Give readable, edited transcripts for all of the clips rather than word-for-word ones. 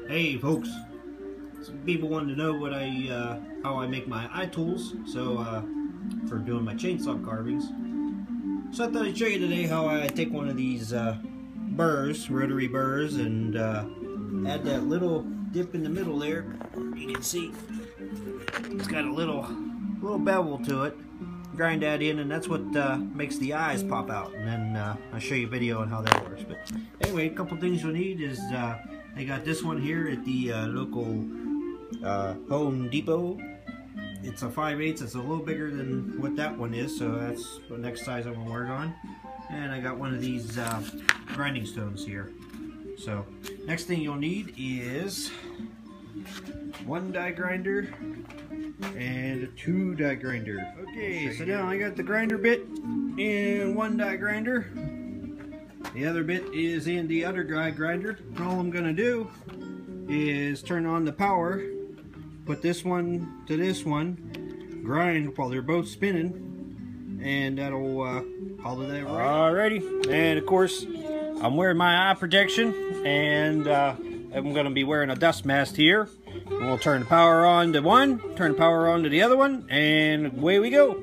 Hey folks, some people wanted to know what how I make my eye tools, so for doing my chainsaw carvings. So I thought I'd show you today how I take one of these burrs, rotary burrs, and add that little dip in the middle there. You can see it's got a little bevel to it. Grind that in, and that's what makes the eyes pop out. And then I'll show you a video on how that works. But anyway, a couple things you'll need is I got this one here at the local Home Depot. It's a 5/8. It's a little bigger than what that one is, so that's the next size I'm gonna work on. And I got one of these grinding stones here. So next thing you'll need is one die grinder and a 2 die grinder. Okay, so now I got the grinder bit in 1 die grinder. The other bit is in the other die grinder. And all I'm gonna do is turn on the power, put this one to this one, grind while they're both spinning, and that'll hollow that right. Alrighty, and of course I'm wearing my eye protection, and I'm gonna be wearing a dust mask here. And we'll turn the power on to one, turn the power on to the other one, and away we go.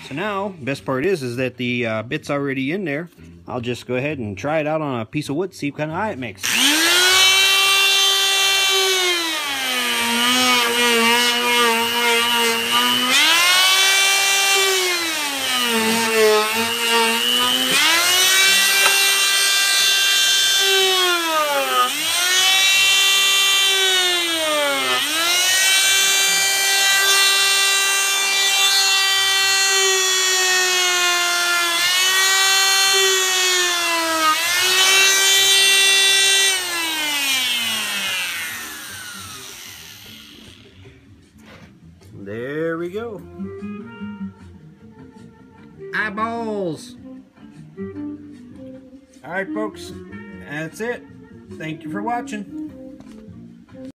So now, best part is that the bit's already in there. I'll just go ahead and try it out on a piece of wood, see what kind of eye it makes. There we go. Eyeballs. Alright folks, that's it. Thank you for watching.